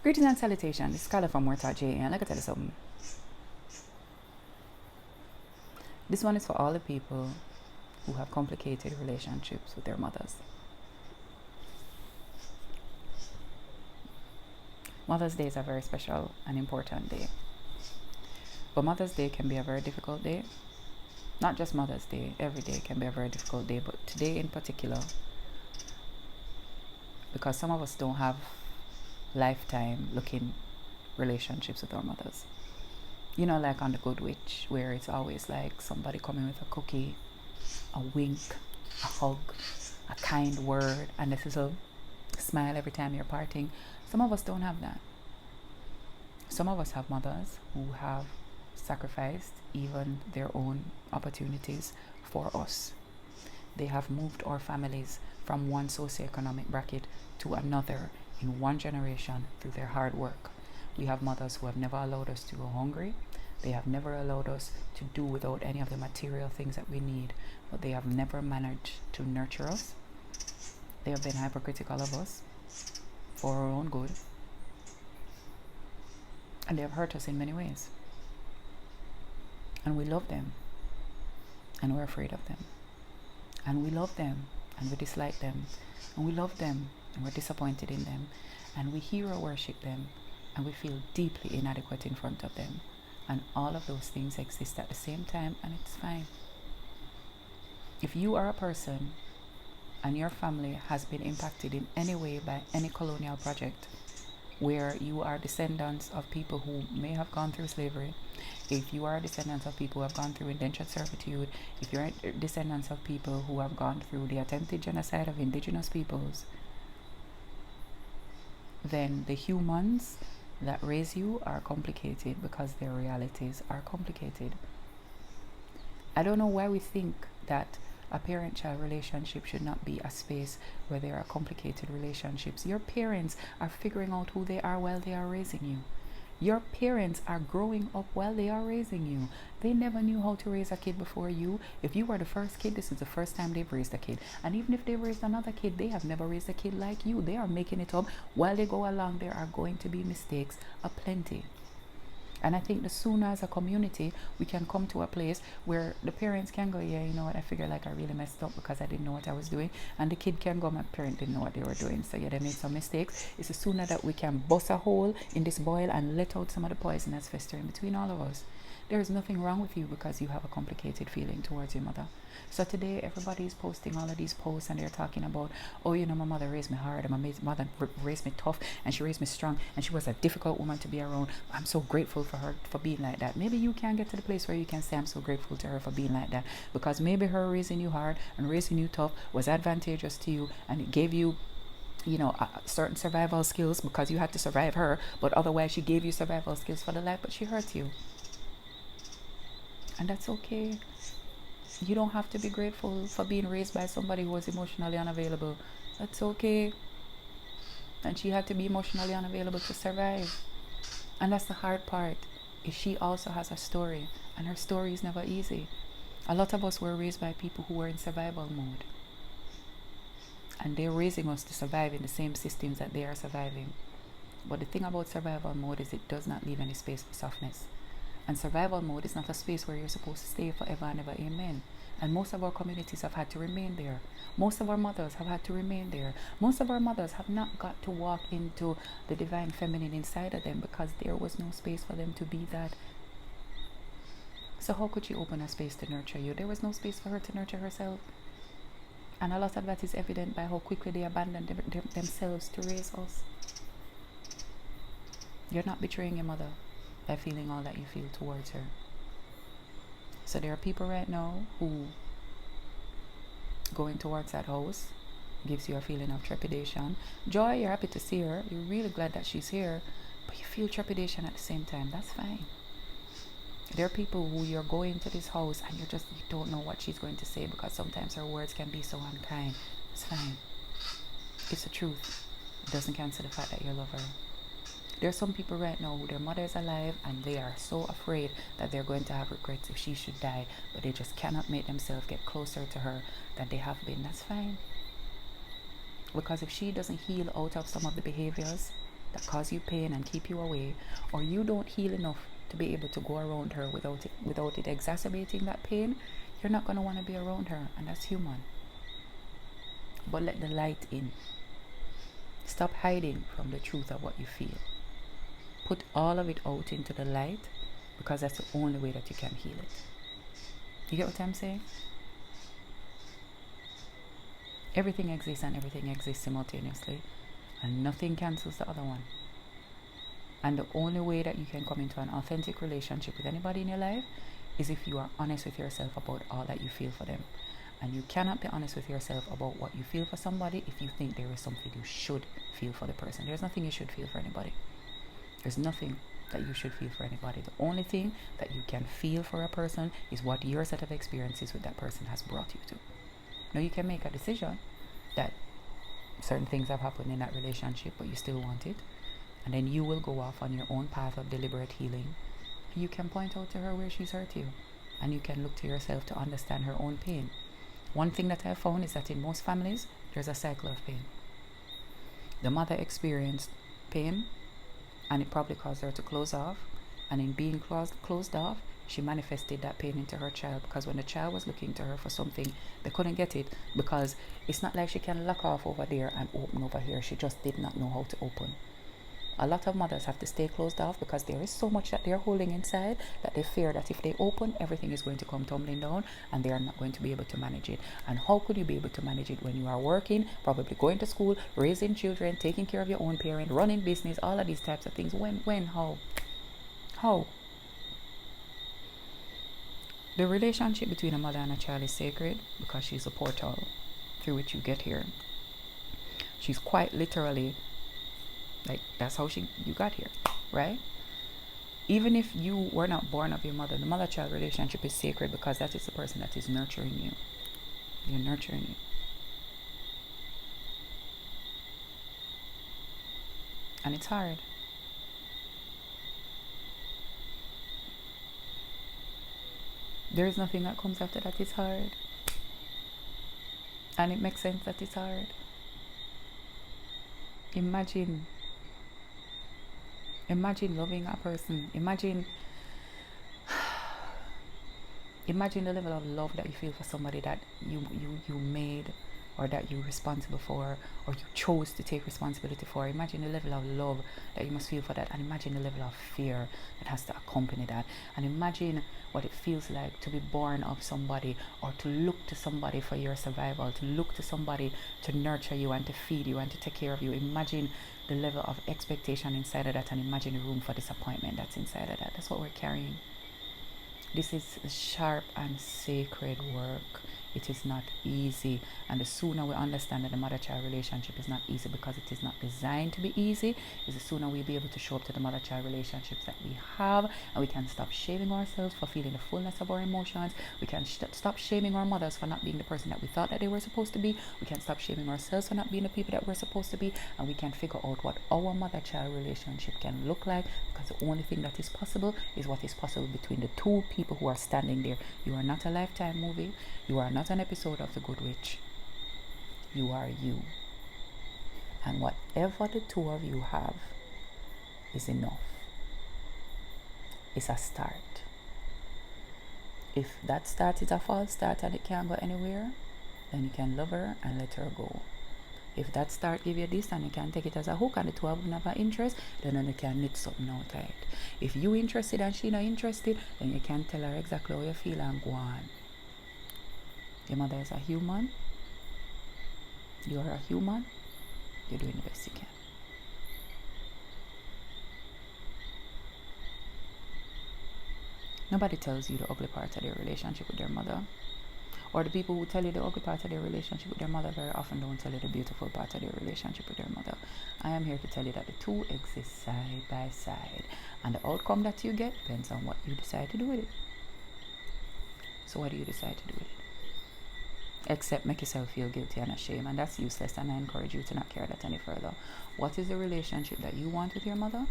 Greetings and salutation. This is Carla from MooreTalkJa, and let me tell you something. This one is for all the people who have complicated relationships with their mothers. Mother's Day is a very special and important day. But Mother's Day can be a very difficult day. Not just Mother's Day, every day can be a very difficult day, but today in particular, because some of us don't have lifetime looking relationships with our mothers. You know, like on The Good Witch, where it's always like somebody coming with a cookie, a wink, a hug, a kind word, and this is a smile every time you're parting. Some of us don't have that. Some of us have mothers who have sacrificed even their own opportunities for us. They have moved our families from one socioeconomic bracket to another in one generation through their hard work. We have mothers who have never allowed us to go hungry. They have never allowed us to do without any of the material things that we need, but they have never managed to nurture us. They have been hypocritical of us for our own good, and they have hurt us in many ways. And we love them, and we're afraid of them. And we love them, and we dislike them. And we love them, and we're disappointed in them. And we hero worship them, and we feel deeply inadequate in front of them. And all of those things exist at the same time, and it's fine. If you are a person and your family has been impacted in any way by any colonial project, where you are descendants of people who may have gone through slavery, if you are descendants of people who have gone through indentured servitude, if you're descendants of people who have gone through the attempted genocide of indigenous peoples, then the humans that raise you are complicated because their realities are complicated. I don't know why we think that a parent-child relationship should not be a space where there are complicated relationships. Your parents are figuring out who they are while they are raising you. Your parents are growing up while they are raising you. They never knew how to raise a kid before you. If you were the first kid, this is the first time they've raised a kid. And even if they've raised another kid, they have never raised a kid like you. They are making it up. While they go along, there are going to be mistakes aplenty. And I think the sooner as a community we can come to a place where the parents can go, yeah, you know what, I figure like I really messed up because I didn't know what I was doing. And the kid can go, my parent didn't know what they were doing. So yeah, they made some mistakes. It's the sooner that we can bust a hole in this boil and let out some of the poison that's festering between all of us. There is nothing wrong with you because you have a complicated feeling towards your mother. So today everybody is posting all of these posts and they're talking about, oh, you know, my mother raised me hard and my mother raised me tough and she raised me strong and she was a difficult woman to be around. I'm so grateful for her for being like that. Maybe you can get to the place where you can say I'm so grateful to her for being like that, because maybe her raising you hard and raising you tough was advantageous to you and it gave you, you know, certain survival skills because you had to survive her, but otherwise she gave you survival skills for the life, but she hurt you. And that's okay. You don't have to be grateful for being raised by somebody who was emotionally unavailable. That's okay. And she had to be emotionally unavailable to survive. And that's the hard part, is she also has a story, and her story is never easy. A lot of us were raised by people who were in survival mode, and they're raising us to survive in the same systems that they are surviving. But the thing about survival mode is it does not leave any space for softness. And survival mode is not a space where you're supposed to stay forever and ever, amen. And most of our communities have had to remain there. Most of our mothers have had to remain there. Most of our mothers have not got to walk into the divine feminine inside of them because there was no space for them to be that. So how could she open a space to nurture you? There was no space for her to nurture herself. And a lot of that is evident by how quickly they abandoned themselves to raise us. You're not betraying your mother by feeling all that you feel towards her. So there are people right now who going towards that house gives you a feeling of trepidation. Joy, you're happy to see her. You're really glad that she's here, but you feel trepidation at the same time. That's fine. There are people who you're going to this house and you don't know what she's going to say because sometimes her words can be so unkind. It's fine. It's the truth. It doesn't cancel the fact that you love her. There are some people right now who their mother is alive and they are so afraid that they're going to have regrets if she should die, but they just cannot make themselves get closer to her than they have been. That's fine. Because if she doesn't heal out of some of the behaviors that cause you pain and keep you away, or you don't heal enough to be able to go around her without it exacerbating that pain, you're not going to want to be around her, and that's human. But let the light in. Stop hiding from the truth of what you feel. Put all of it out into the light, because that's the only way that you can heal it. You get what I'm saying? Everything exists and everything exists simultaneously, and nothing cancels the other one. And the only way that you can come into an authentic relationship with anybody in your life is if you are honest with yourself about all that you feel for them. And you cannot be honest with yourself about what you feel for somebody if you think there is something you should feel for the person. There's nothing you should feel for anybody. There's nothing that you should feel for anybody. The only thing that you can feel for a person is what your set of experiences with that person has brought you to. Now you can make a decision that certain things have happened in that relationship, but you still want it. And then you will go off on your own path of deliberate healing. You can point out to her where she's hurt you. And you can look to yourself to understand her own pain. One thing that I found is that in most families, there's a cycle of pain. The mother experienced pain, and it probably caused her to close off. And in being closed off, she manifested that pain into her child, because when the child was looking to her for something, they couldn't get it, because it's not like she can lock off over there and open over here. She just did not know how to open. A lot of mothers have to stay closed off because there is so much that they're holding inside that they fear that if they open, everything is going to come tumbling down and they are not going to be able to manage it. And how could you be able to manage it when you are working, probably going to school, raising children, taking care of your own parent, running business, all of these types of things? How? The relationship between a mother and a child is sacred because she's a portal through which you get here. She's quite literally, like, that's how you got here, right? Even if you were not born of your mother, the mother-child relationship is sacred because that is the person that is nurturing you. You're nurturing you. And it's hard. There's nothing that comes after that is hard. And it makes sense that it's hard. Imagine loving a person. Imagine the level of love that you feel for somebody that you made, or that you're responsible for, or you chose to take responsibility for. Imagine the level of love that you must feel for that, and imagine the level of fear that has to accompany that, and imagine what it feels like to be born of somebody, or to look to somebody for your survival, to look to somebody to nurture you and to feed you and to take care of you. Imagine the level of expectation inside of that, and imagine the room for disappointment that's inside of that. That's what we're carrying. This is sharp and sacred work. It is not easy, and the sooner we understand that the mother-child relationship is not easy because it is not designed to be easy, is the sooner we'll be able to show up to the mother-child relationships that we have, and we can stop shaming ourselves for feeling the fullness of our emotions. We can stop shaming our mothers for not being the person that we thought that they were supposed to be. We can stop shaming ourselves for not being the people that we're supposed to be, and we can figure out what our mother-child relationship can look like, because the only thing that is possible is what is possible between the two people who are standing there. You are not a Lifetime movie. You are not an episode of The Good Witch. You are you. And whatever the two of you have is enough. It's a start. If that start is a false start and it can't go anywhere, then you can love her and let her go. If that start give you this and you can take it as a hook and the two of them have an interest, then you can knit something out of it. If you interested and she not interested, then you can tell her exactly how you feel and go on. Your mother is a human. You are a human. You're doing the best you can. Nobody tells you the ugly part of their relationship with their mother. Or the people who tell you the ugly part of their relationship with their mother very often don't tell you the beautiful part of their relationship with their mother. I am here to tell you that the two exist side by side. And the outcome that you get depends on what you decide to do with it. So what do you decide to do with it? Except make yourself feel guilty and ashamed, and that's useless, and I encourage you to not carry that any further. What is the relationship that you want with your mother?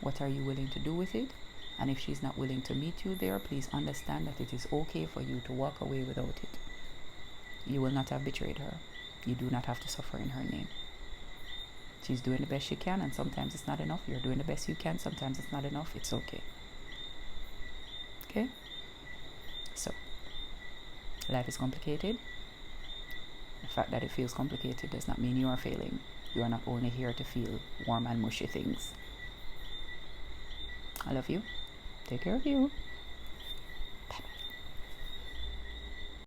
What are you willing to do with it? And if she's not willing to meet you there, please understand that it is okay for you to walk away without it. You will not have betrayed her. You do not have to suffer in her name. She's doing the best she can, and sometimes it's not enough. You're doing the best you can, sometimes it's not enough. It's okay. Okay? So, life is complicated. The fact that it feels complicated does not mean you are failing. You are not only here to feel warm and mushy things. I love you. Take care of you.